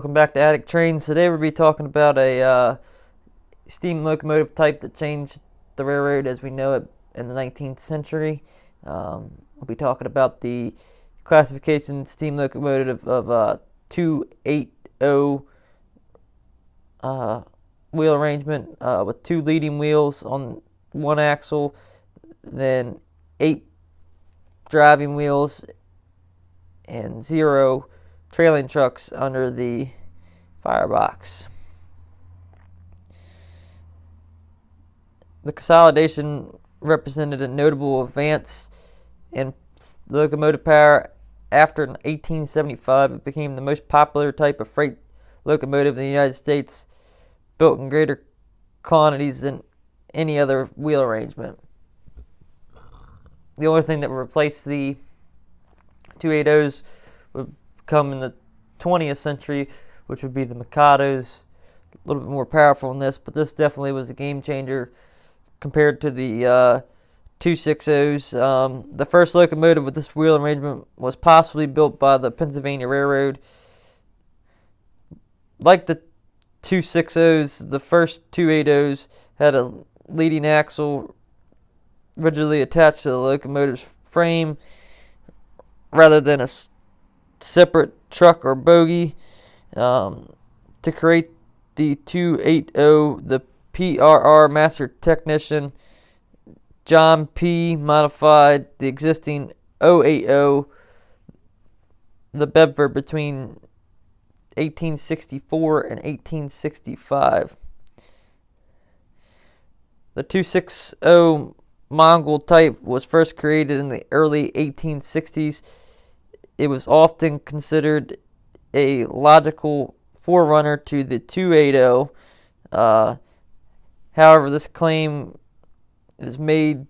Welcome back to Attic Trains. Today we'll be talking about a steam locomotive type that changed the railroad as we know it in the 19th century. We'll be talking about the classification steam locomotive of 280 wheel arrangement with two leading wheels on one axle, then 8 driving wheels and 0 trailing trucks under the firebox. The consolidation represented a notable advance in locomotive power. After 1875, it became the most popular type of freight locomotive in the United States, built in greater quantities than any other wheel arrangement. The only thing that would replace the 280s would come in the 20th century, which would be the Mikados, a little bit more powerful than this, but this definitely was a game changer compared to the 260s. The first locomotive with this wheel arrangement was possibly built by the Pennsylvania Railroad. Like the 260s, the first 280s had a leading axle rigidly attached to the locomotive's frame rather than a separate truck or bogie. To create the 280, the PRR master technician John P. modified the existing 080, the Bedford, between 1864 and 1865. The 260 Mongol type was first created in the early 1860s. It was often considered a logical forerunner to the 280. However, this claim is made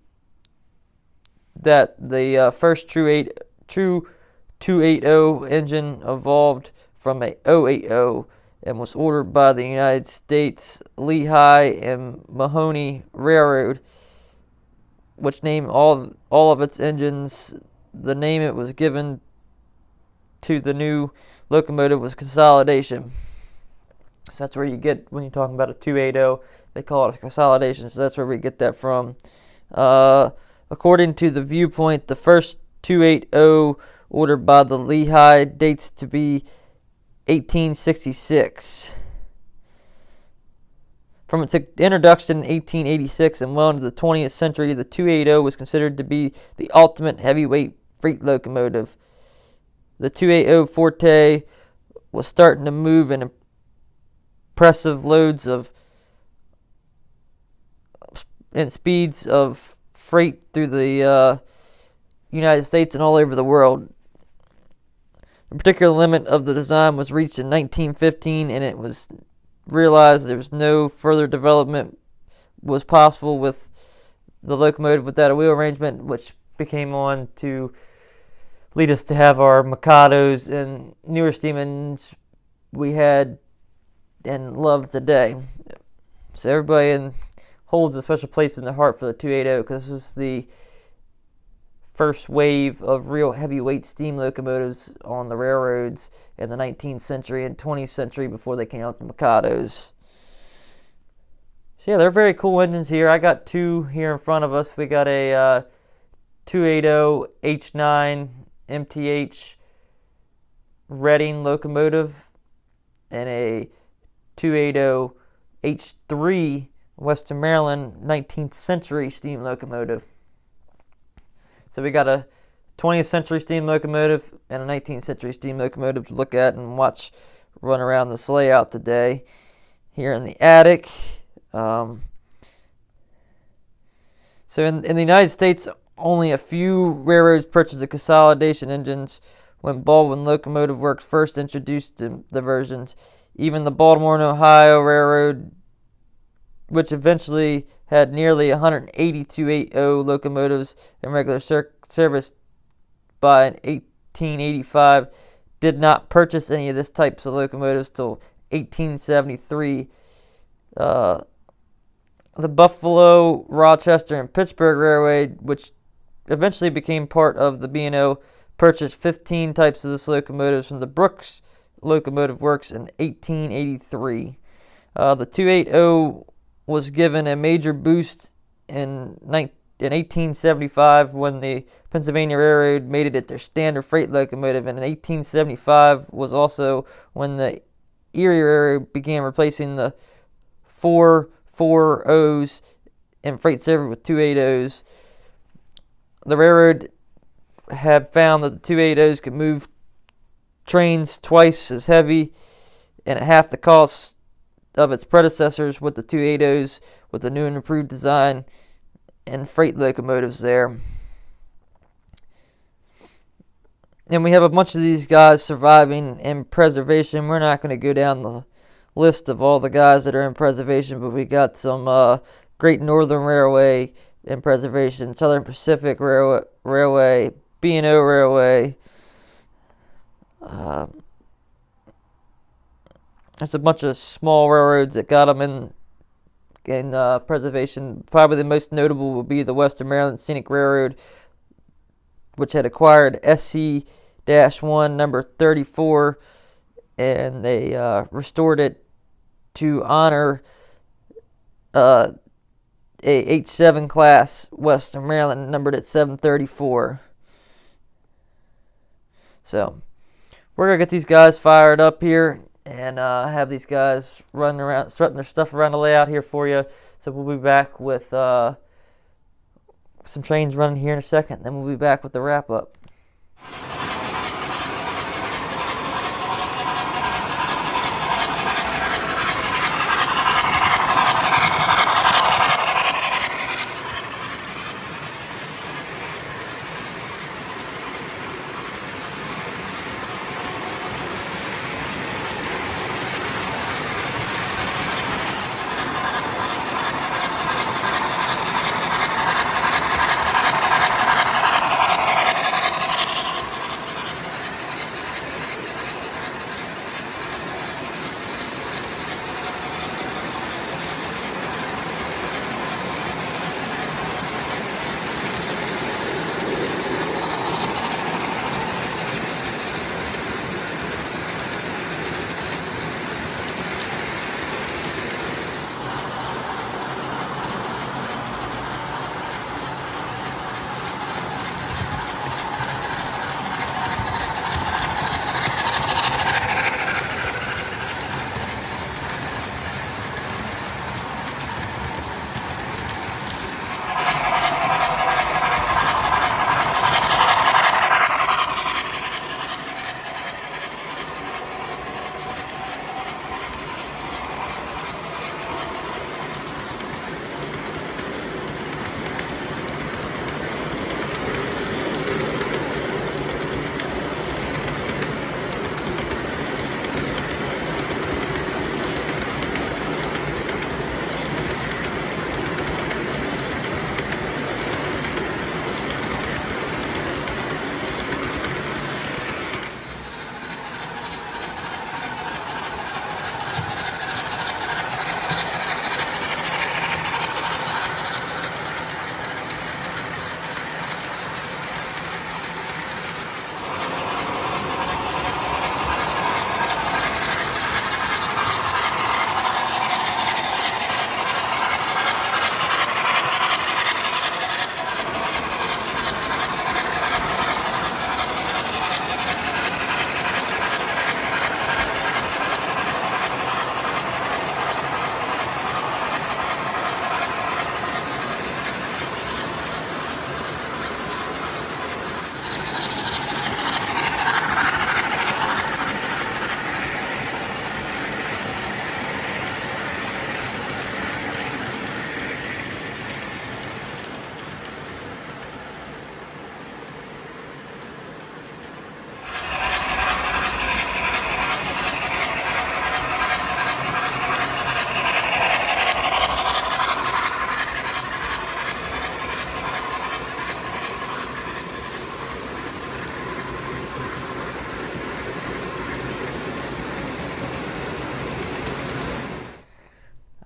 that the first true 280 engine evolved from a 080 and was ordered by the United States Lehigh and Mahoney Railroad, which named all of its engines. The name it was given to the new locomotive was consolidation. So that's where you get, when you're talking about a 280, they call it a consolidation. So that's where we get that from. According to the Viewpoint, the first 280 ordered by the Lehigh dates to be 1866. From its introduction in 1886 and well into the 20th century, the 280 was considered to be the ultimate heavyweight freight locomotive. The 280 Forte was starting to move in impressive loads and speeds of freight through the United States and all over the world. The particular limit of the design was reached in 1915, and it was realized there was no further development was possible with the locomotive without a wheel arrangement, which became on to lead us to have our Mikados and newer steam engines we had and love today. So everybody holds a special place in their heart for the 280 because this was the first wave of real heavyweight steam locomotives on the railroads in the 19th century and 20th century before they came out with the Mikados. So yeah, they're very cool engines here. I got two here in front of us. We got a 280 H9 MTH Reading locomotive and a 280 H3 Western Maryland 19th century steam locomotive. So we got a 20th century steam locomotive and a 19th century steam locomotive to look at and watch run around this layout today here in the attic. So in the United States, only a few railroads purchased the consolidation engines when Baldwin Locomotive Works first introduced the versions. Even the Baltimore and Ohio Railroad, which eventually had nearly 180 280 locomotives in regular service by 1885, did not purchase any of this types of locomotives till 1873. The Buffalo, Rochester, and Pittsburgh Railway, which eventually became part of the B&O, purchased 15 types of this locomotives from the Brooks locomotive works in 1883. The 280 was given a major boost in 1875 when the Pennsylvania Railroad made it their standard freight locomotive, and in 1875 was also when the Erie Railroad began replacing the 440s in freight service with 280s. The railroad had found that the 280s could move trains twice as heavy and at half the cost of its predecessors with the 280s, with the new and improved design and freight locomotives there. And we have a bunch of these guys surviving in preservation. We're not going to go down the list of all the guys that are in preservation, but we got some Great Northern Railway in preservation, Southern Pacific Railway, B&O Railway. There's a bunch of small railroads that got them in preservation. Probably the most notable would be the Western Maryland Scenic Railroad, which had acquired SC-1 number 34, and they restored it to honor a H7 class Western Maryland numbered at 734. So we're going to get these guys fired up here and have these guys running around, strutting their stuff around the layout here for you. So we'll be back with some trains running here in a second, then we'll be back with the wrap up.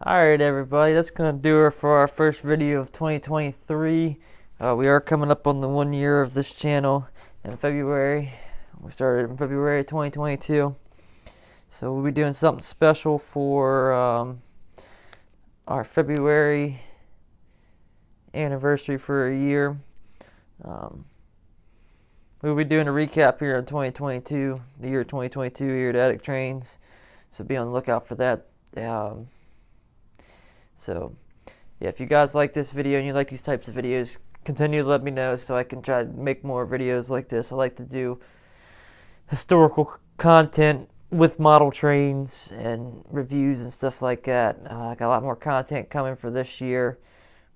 Alright everybody, that's going to do it for our first video of 2023. We are coming up on the 1 year of this channel in February. We started in February 2022. So we'll be doing something special for our February anniversary for a year. We'll be doing a recap here in 2022, the year 2022 here at Attic Trains. So be on the lookout for that. So yeah, if you guys like this video and you like these types of videos, continue to let me know so I can try to make more videos like this. I like to do historical content with model trains and reviews and stuff like that. I got a lot more content coming for this year.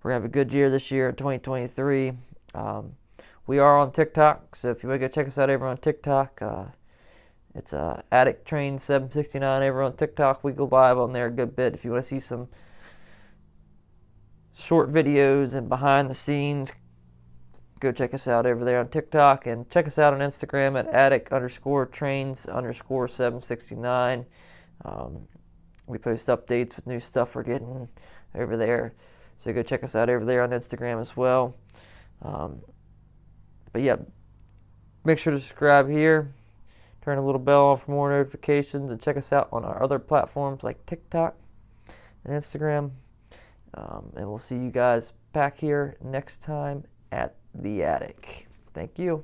We're going to have a good year this year in 2023. We are on TikTok, so if you want to go check us out over on TikTok, it's Attic Train 769 over on TikTok. We go live on there a good bit. If you want to see some short videos and behind the scenes, go check us out over there on TikTok, and check us out on Instagram at attic_trains_769. We post updates with new stuff we're getting over there, so go check us out over there on Instagram as well. But yeah, make sure to subscribe here, turn the little bell on for more notifications, and check us out on our other platforms like TikTok and Instagram. And we'll see you guys back here next time at the Attic. Thank you.